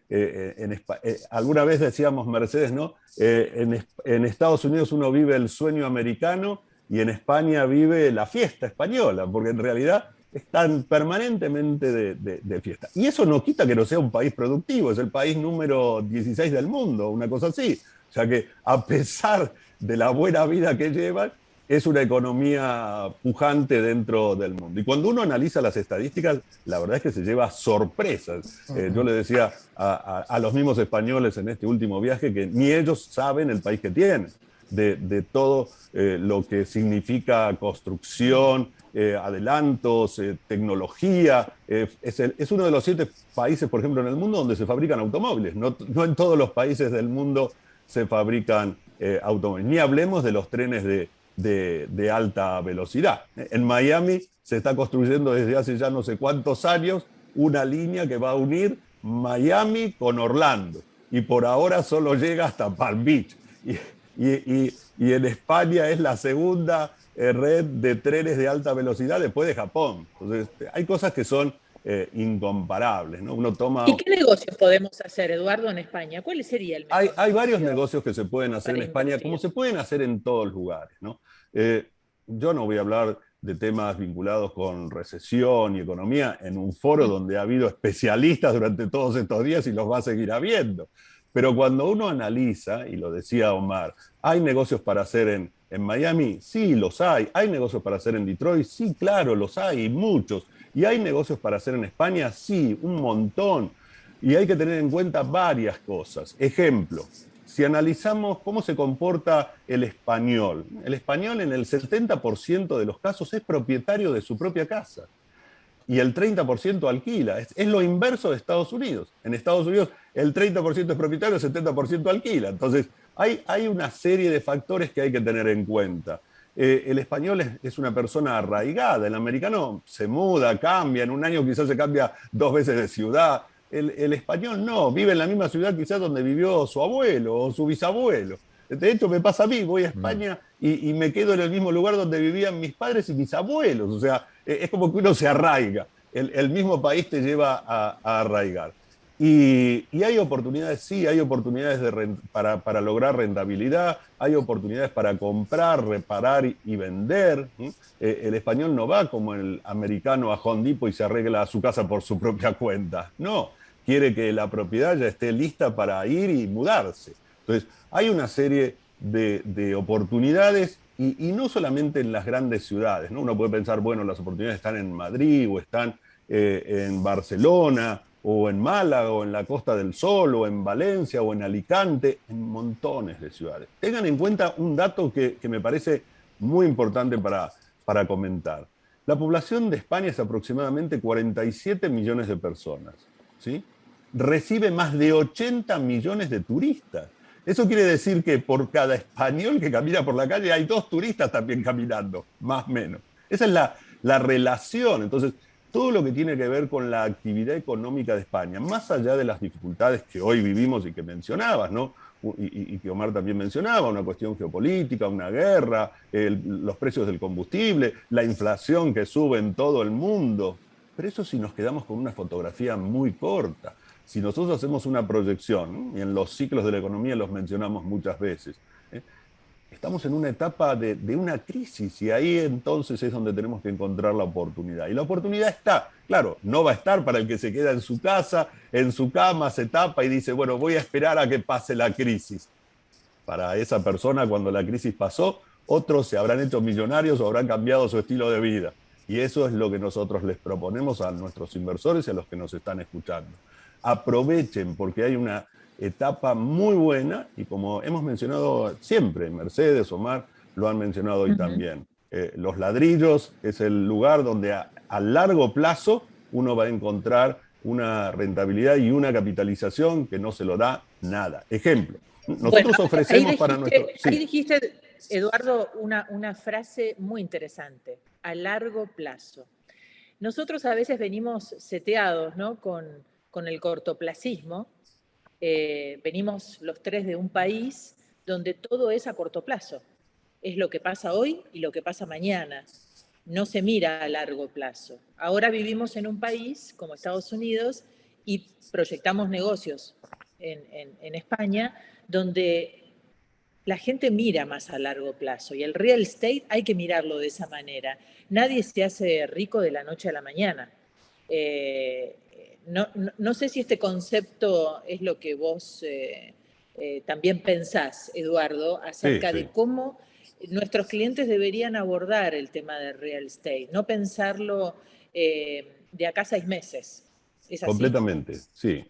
alguna vez decíamos Mercedes, ¿no? En Estados Unidos uno vive el sueño americano y en España vive la fiesta española, porque en realidad están permanentemente de fiesta. Y eso no quita que no sea un país productivo, es el país número 16 del mundo, una cosa así. O sea que a pesar de la buena vida que llevan, es una economía pujante dentro del mundo. Y cuando uno analiza las estadísticas, la verdad es que se lleva sorpresas. Yo le decía a los mismos españoles en este último viaje que ni ellos saben el país que tienen, de todo lo que significa construcción, adelantos, tecnología. Es uno de los 7 países, por ejemplo, en el mundo donde se fabrican automóviles. No, no en todos los países del mundo se fabrican automóviles. Ni hablemos de los trenes de alta velocidad. En Miami se está construyendo desde hace ya no sé cuántos años una línea que va a unir Miami con Orlando. Y por ahora solo llega hasta Palm Beach. Y en España es la segunda red de trenes de alta velocidad después de Japón. Entonces, hay cosas que son incomparables, ¿no? Uno toma... ¿Y qué negocios podemos hacer, Eduardo, en España? ¿Cuál sería el mejor Hay varios negocio negocios que se pueden hacer en para España, como invertir? se pueden hacer en todos lugares, ¿no? Yo no voy a hablar de temas vinculados con recesión y economía en un foro donde ha habido especialistas durante todos estos días y los va a seguir habiendo. Pero cuando uno analiza, y lo decía Omar, ¿hay negocios para hacer en Miami? Sí, los hay. ¿Hay negocios para hacer en Detroit? Sí, claro, los hay, muchos. ¿Y hay negocios para hacer en España? Sí, un montón. Y hay que tener en cuenta varias cosas. Ejemplo, si analizamos cómo se comporta el español en el 70% de los casos es propietario de su propia casa y el 30% alquila. Es lo inverso de Estados Unidos. En Estados Unidos el 30% es propietario, el 70% alquila. Entonces hay una serie de factores que hay que tener en cuenta. El español es una persona arraigada, el americano se muda, cambia, en un año quizás se cambia 2 veces de ciudad. El español no, vive en la misma ciudad quizás donde vivió su abuelo o su bisabuelo. De hecho, me pasa a mí, voy a España y me quedo en el mismo lugar donde vivían mis padres y mis abuelos. O sea, es como que uno se arraiga. El mismo país te lleva a arraigar. Y hay oportunidades, sí, hay oportunidades para lograr rentabilidad, hay oportunidades para comprar, reparar y vender. El español no va como el americano a Home Depot y se arregla su casa por su propia cuenta. No, quiere que la propiedad ya esté lista para ir y mudarse. Entonces, hay una serie de oportunidades y no solamente en las grandes ciudades, ¿no? Uno puede pensar, bueno, las oportunidades están en Madrid o están en Barcelona o en Málaga o en la Costa del Sol o en Valencia o en Alicante, en montones de ciudades. Tengan en cuenta un dato que me parece muy importante para comentar. La población de España es aproximadamente 47 millones de personas, ¿sí? Recibe más de 80 millones de turistas. Eso quiere decir que por cada español que camina por la calle hay 2 turistas también caminando, más o menos. Esa es la relación. Entonces, todo lo que tiene que ver con la actividad económica de España, más allá de las dificultades que hoy vivimos y que mencionabas, ¿no? Y que Omar también mencionaba, una cuestión geopolítica, una guerra, los precios del combustible, la inflación que sube en todo el mundo. Pero eso si nos quedamos con una fotografía muy corta. Si nosotros hacemos una proyección, y en los ciclos de la economía los mencionamos muchas veces, estamos en una etapa de una crisis y ahí entonces es donde tenemos que encontrar la oportunidad. Y la oportunidad está, claro, no va a estar para el que se queda en su casa, en su cama, se tapa y dice, bueno, voy a esperar a que pase la crisis. Para esa persona, cuando la crisis pasó, otros se habrán hecho millonarios o habrán cambiado su estilo de vida. Y eso es lo que nosotros les proponemos a nuestros inversores y a los que nos están escuchando. Aprovechen porque hay una etapa muy buena y como hemos mencionado siempre, Mercedes, Omar, lo han mencionado hoy también. Los ladrillos es el lugar donde a largo plazo uno va a encontrar una rentabilidad y una capitalización que no se lo da nada. Ejemplo, nosotros ofrecemos para nuestro... Sí. Ahí dijiste, Eduardo, una frase muy interesante, a largo plazo. Nosotros a veces venimos seteados, ¿no? con el cortoplacismo. Venimos los 3 de un país donde todo es a corto plazo. Es lo que pasa hoy y lo que pasa mañana. no se mira a largo plazo. Ahora vivimos en un país como Estados Unidos y proyectamos negocios en España, donde la gente mira más a largo plazo y el real estate hay que mirarlo de esa manera. Nadie se hace rico de la noche a la mañana. No sé si este concepto es lo que vos también pensás, Eduardo, Sí, acerca de sí. cómo nuestros clientes deberían abordar el tema del real estate, no pensarlo de acá a 6 meses. ¿Es así? Completamente, sí.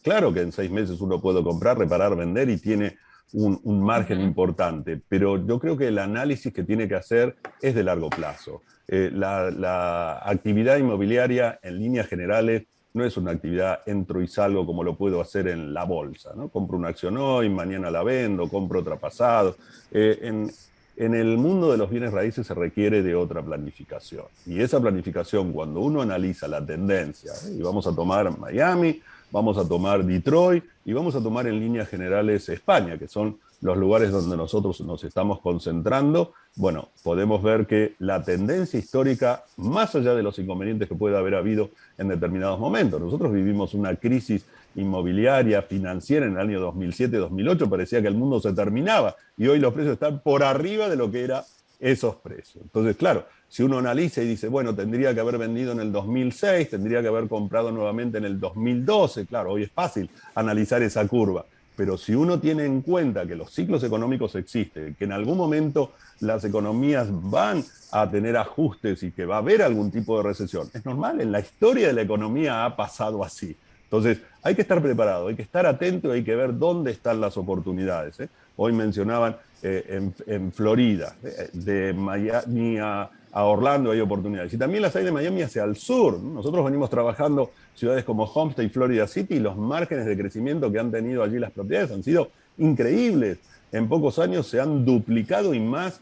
Claro que en 6 meses uno puede comprar, reparar, vender y tiene un margen Ujú. importante, pero yo creo que el análisis que tiene que hacer es de largo plazo. La actividad inmobiliaria en líneas generales no es una actividad entro y salgo como lo puedo hacer en la bolsa, ¿no? Compro una acción hoy, mañana la vendo, compro otra pasado. En el mundo de los bienes raíces se requiere de otra planificación. Y esa planificación, cuando uno analiza la tendencia, y vamos a tomar Miami, vamos a tomar Detroit y vamos a tomar en líneas generales España, que son los lugares donde nosotros nos estamos concentrando, bueno, podemos ver que la tendencia histórica, más allá de los inconvenientes que pueda haber habido en determinados momentos, nosotros vivimos una crisis inmobiliaria, financiera en el año 2007-2008, parecía que el mundo se terminaba y hoy los precios están por arriba de lo que eran esos precios. Entonces, claro, si uno analiza y dice, bueno, tendría que haber vendido en el 2006, tendría que haber comprado nuevamente en el 2012, claro, hoy es fácil analizar esa curva, pero si uno tiene en cuenta que los ciclos económicos existen, que en algún momento las economías van a tener ajustes y que va a haber algún tipo de recesión, es normal, en la historia de la economía ha pasado así. Entonces, hay que estar preparado, hay que estar atento y hay que ver dónde están las oportunidades. Hoy mencionaban en Florida, de Miami a Orlando hay oportunidades. Y también las hay de Miami hacia el sur. Nosotros venimos trabajando ciudades como Homestead y Florida City y los márgenes de crecimiento que han tenido allí las propiedades han sido increíbles. En pocos años se han duplicado y más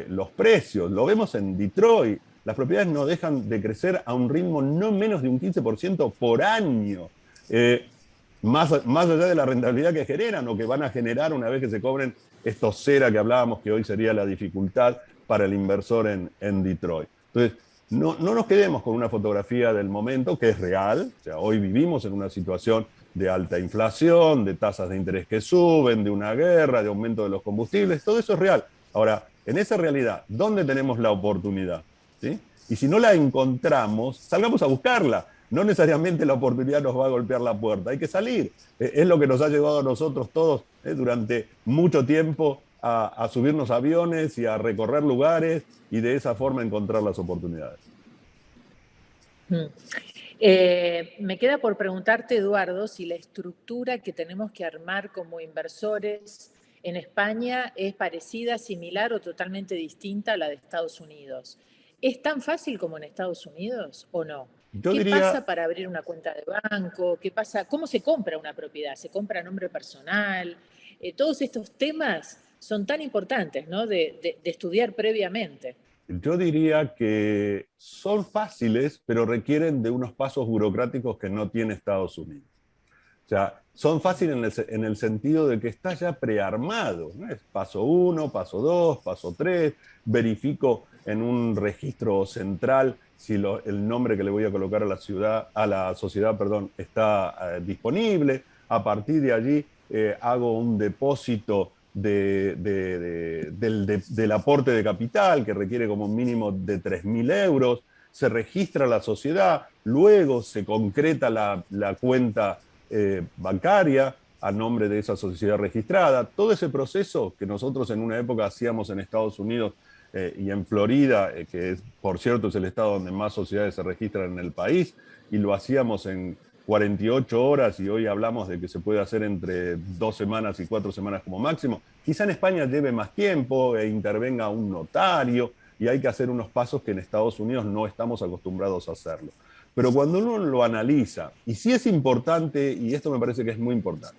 los precios. Lo vemos en Detroit. Las propiedades no dejan de crecer a un ritmo no menos de un 15% por año. Más allá de la rentabilidad que generan o que van a generar una vez que se cobren estos CERA que hablábamos, que hoy sería la dificultad para el inversor en Detroit. Entonces, no nos quedemos con una fotografía del momento que es real. O sea, hoy vivimos en una situación de alta inflación, de tasas de interés que suben, de una guerra, de aumento de los combustibles, todo eso es real. Ahora, en esa realidad, ¿dónde tenemos la oportunidad? ¿Sí? Y si no la encontramos, salgamos a buscarla. No necesariamente la oportunidad nos va a golpear la puerta, hay que salir. Es lo que nos ha llevado a nosotros todos durante mucho tiempo a subirnos a aviones y a recorrer lugares y de esa forma encontrar las oportunidades. Me queda por preguntarte, Eduardo, si la estructura que tenemos que armar como inversores en España es parecida, similar o totalmente distinta a la de Estados Unidos. ¿Es tan fácil como en Estados Unidos o no? Yo ¿Qué diría, pasa para abrir una cuenta de banco? ¿Qué pasa? ¿Cómo se compra una propiedad? ¿Se compra a nombre personal? Todos estos temas son tan importantes, ¿no? de estudiar previamente. yo diría que son fáciles, pero requieren de unos pasos burocráticos que no tiene Estados Unidos. O sea, son fáciles en el sentido de que está ya prearmado, ¿no? Es paso 1, paso 2, paso 3, verifico en un registro central si el nombre que le voy a colocar a la ciudad, a la sociedad, perdón, está disponible. A partir de allí hago un depósito del aporte de capital que requiere como un mínimo de 3.000 euros. Se registra la sociedad, luego se concreta la cuenta bancaria a nombre de esa sociedad registrada. Todo ese proceso que nosotros en una época hacíamos en Estados Unidos y en Florida, que por cierto es el estado donde más sociedades se registran en el país, y lo hacíamos en 48 horas y hoy hablamos de que se puede hacer entre 2 semanas y 4 semanas como máximo. Quizá en España lleve más tiempo e intervenga un notario y hay que hacer unos pasos que en Estados Unidos no estamos acostumbrados a hacerlo. Pero cuando uno lo analiza, y sí es importante, y esto me parece que es muy importante,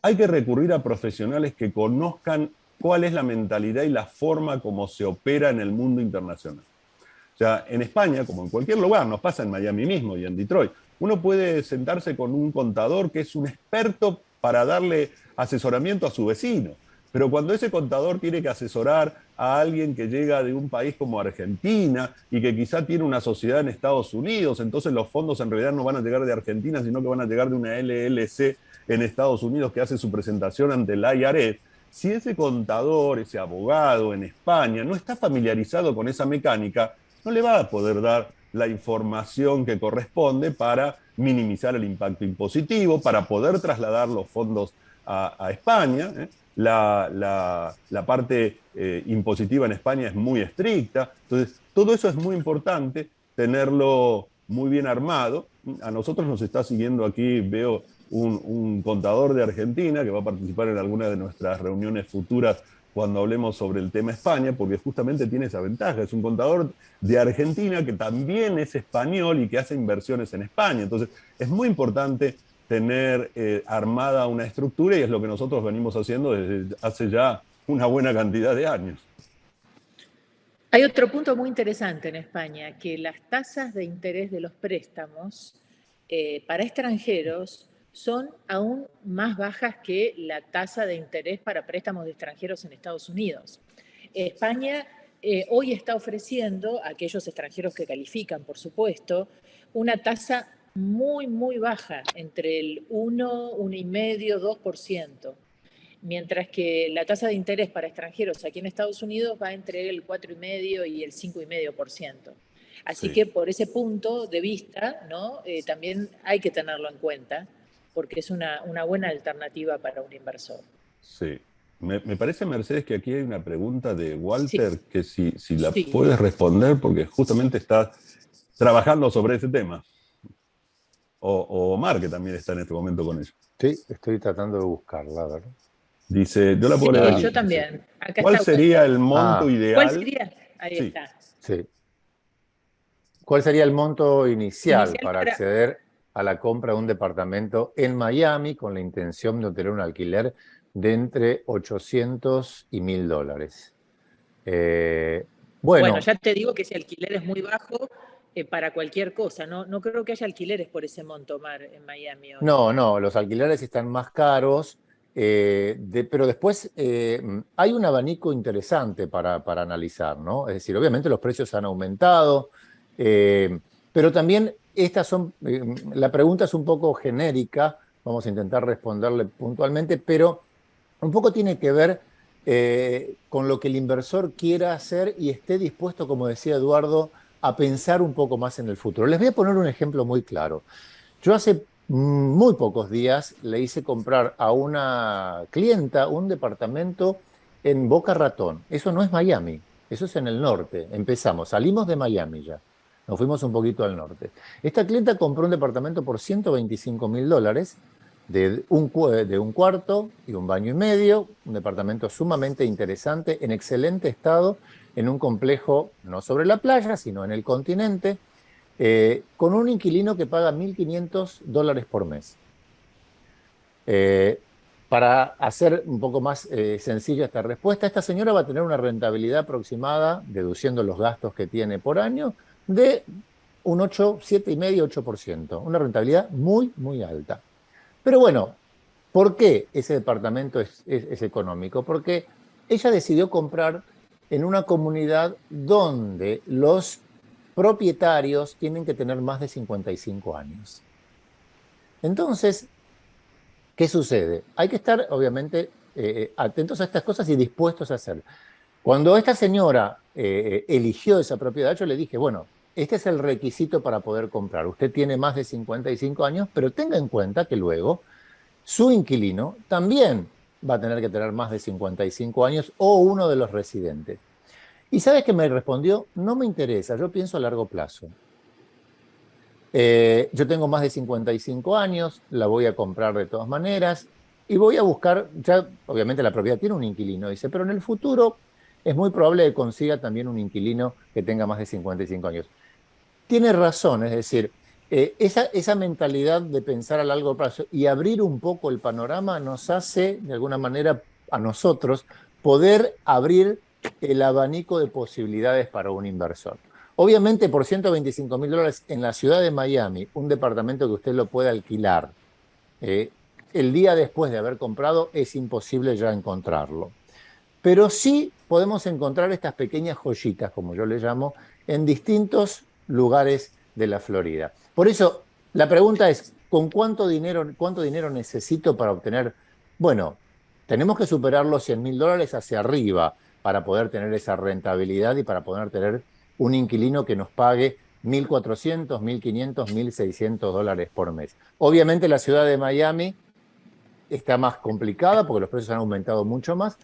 hay que recurrir a profesionales que conozcan cuál es la mentalidad y la forma como se opera en el mundo internacional. O sea, en España, como en cualquier lugar, nos pasa en Miami mismo y en Detroit, uno puede sentarse con un contador que es un experto para darle asesoramiento a su vecino. Pero cuando ese contador tiene que asesorar a alguien que llega de un país como Argentina y que quizá tiene una sociedad en Estados Unidos, entonces los fondos en realidad no van a llegar de Argentina, sino que van a llegar de una LLC en Estados Unidos que hace su presentación ante el IRS. Si ese contador, ese abogado en España no está familiarizado con esa mecánica, no le va a poder dar la información que corresponde para minimizar el impacto impositivo, para poder trasladar los fondos a España. La parte impositiva en España es muy estricta. Entonces, todo eso es muy importante, tenerlo muy bien armado. A nosotros nos está siguiendo aquí, veo un contador de Argentina que va a participar en alguna de nuestras reuniones futuras cuando hablemos sobre el tema España, porque justamente tiene esa ventaja. Es un contador de Argentina que también es español y que hace inversiones en España. Entonces, es muy importante tener armada una estructura, y es lo que nosotros venimos haciendo desde hace ya una buena cantidad de años. Hay otro punto muy interesante en España, que las tasas de interés de los préstamos para extranjeros son aún más bajas que la tasa de interés para préstamos de extranjeros en Estados Unidos. España hoy está ofreciendo a aquellos extranjeros que califican, por supuesto, una tasa muy, muy baja, entre el 1, 1,5%, 2%, mientras que la tasa de interés para extranjeros aquí en Estados Unidos va entre el 4,5% y el 5,5%. Así Sí. que por ese punto de vista, ¿no? También hay que tenerlo en cuenta, porque es una buena alternativa para un inversor. Sí. Me parece, Mercedes, que aquí hay una pregunta de Walter, Sí. que si la Sí. puedes responder, porque justamente estás trabajando sobre ese tema. O Omar, que también está en este momento con ellos. Sí, estoy tratando de buscarla, ¿verdad? Dice, yo la puedo Sí, leer. yo Dice, también. Acá ¿cuál está sería Walter. el monto Ah, ¿Cuál ideal? sería? Ahí Sí, está. sí. ¿Cuál sería el monto inicial Inicial para para... acceder a la compra de un departamento en Miami con la intención de obtener un alquiler de entre 800 y $1.000? Bueno, Bueno, ya te digo que ese alquiler es muy bajo para cualquier cosa. No creo que haya alquileres por ese monto, Mar, en Miami hoy. no, los alquileres están más caros, pero después hay un abanico interesante para analizar, ¿no? Es decir, obviamente los precios han aumentado, pero también la pregunta es un poco genérica, vamos a intentar responderle puntualmente, pero un poco tiene que ver con lo que el inversor quiera hacer y esté dispuesto, como decía Eduardo, a pensar un poco más en el futuro. Les voy a poner un ejemplo muy claro. Yo hace muy pocos días le hice comprar a una clienta un departamento en Boca Ratón. Eso no es Miami, eso es en el norte. Salimos de Miami ya. Nos fuimos un poquito al norte. Esta clienta compró un departamento por $125.000 de un cuarto y un baño y medio, un departamento sumamente interesante, en excelente estado, en un complejo no sobre la playa, sino en el continente, con un inquilino que paga $1.500 por mes. Para hacer un poco más sencilla esta respuesta, esta señora va a tener una rentabilidad aproximada, deduciendo los gastos que tiene por año, de un 8, 7,5, 8%. Una rentabilidad muy, muy alta. Pero bueno, ¿por qué ese departamento es económico? Porque ella decidió comprar en una comunidad donde los propietarios tienen que tener más de 55 años. Entonces, ¿qué sucede? Hay que estar, obviamente, atentos a estas cosas y dispuestos a hacerlo. Cuando esta señora eligió esa propiedad, yo le dije, bueno, este es el requisito para poder comprar. Usted tiene más de 55 años, pero tenga en cuenta que luego su inquilino también va a tener que tener más de 55 años o uno de los residentes. ¿Y sabes qué me respondió? No me interesa, yo pienso a largo plazo. Yo tengo más de 55 años, la voy a comprar de todas maneras y voy a buscar, ya obviamente la propiedad tiene un inquilino, dice, pero en el futuro es muy probable que consiga también un inquilino que tenga más de 55 años. Tiene razón, es decir, esa mentalidad de pensar a largo plazo y abrir un poco el panorama nos hace, de alguna manera, a nosotros poder abrir el abanico de posibilidades para un inversor. Obviamente, por $125.000 en la ciudad de Miami, un departamento que usted lo puede alquilar el día después de haber comprado, es imposible ya encontrarlo. pero sí podemos encontrar estas pequeñas joyitas, como yo le llamo, en distintos lugares de la Florida. Por eso, la pregunta es, ¿con cuánto dinero necesito para obtener? Bueno, tenemos que superar los $100.000 hacia arriba para poder tener esa rentabilidad y para poder tener un inquilino que nos pague 1.400, 1.500, 1.600 dólares por mes. Obviamente la ciudad de Miami está más complicada porque los precios han aumentado mucho más,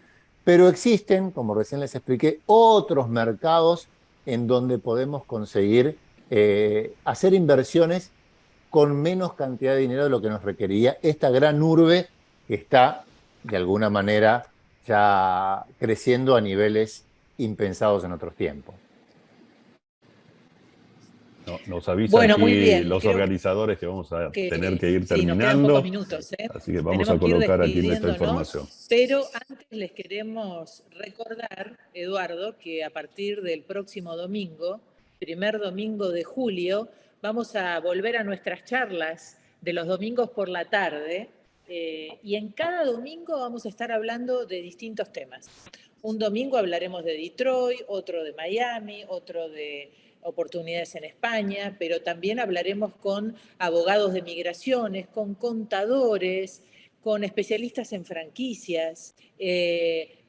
pero existen, como recién les expliqué, otros mercados en donde podemos conseguir hacer inversiones con menos cantidad de dinero de lo que nos requería esta gran urbe que está, de alguna manera, ya creciendo a niveles impensados en otros tiempos. Nos avisan Bueno, aquí muy bien. los Creo organizadores que vamos a tener que ir sí, nos quedan terminando, pocos minutos, ¿eh? así que vamos Tenemos a que ir colocar aquí nuestra despidiéndonos, información. pero antes les queremos recordar, Eduardo, que a partir del próximo domingo, primer domingo de julio, vamos a volver a nuestras charlas de los domingos por la tarde, y en cada domingo vamos a estar hablando de distintos temas. Un domingo hablaremos de Detroit, otro de Miami, otro de oportunidades en España, pero también hablaremos con abogados de migraciones, con contadores, con especialistas en franquicias,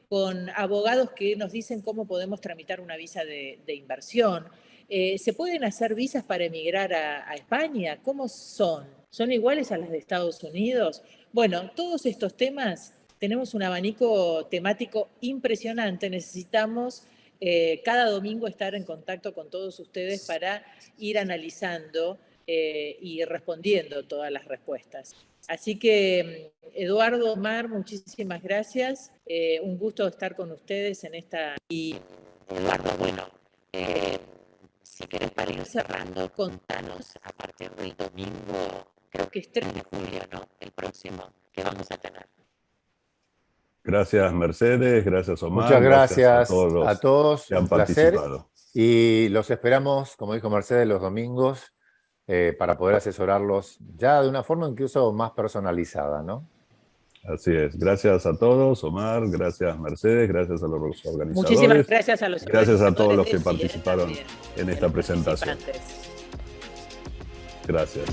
con abogados que nos dicen cómo podemos tramitar una visa de inversión. ¿Se pueden hacer visas para emigrar a España? ¿Cómo son? ¿Son iguales a las de Estados Unidos? Bueno, todos estos temas, tenemos un abanico temático impresionante. Necesitamos cada domingo estar en contacto con todos ustedes para ir analizando y respondiendo todas las respuestas. Así que, Eduardo, Omar, muchísimas gracias. Un gusto estar con ustedes en esta... Y, Eduardo, bueno, si querés para ir cerrando, contanos a partir del domingo, creo que es 3 de julio, ¿no? El próximo que vamos a tener. Gracias, Mercedes, gracias, Omar. Muchas gracias a todos que un han participado. placer. Y los esperamos, como dijo Mercedes, los domingos para poder asesorarlos ya de una forma incluso más personalizada, ¿no? Así es. Gracias a todos, Omar, gracias, Mercedes, gracias a los organizadores. Muchísimas gracias a los Gracias a todos los organizadores que de participaron en esta presentación. participantes. Gracias.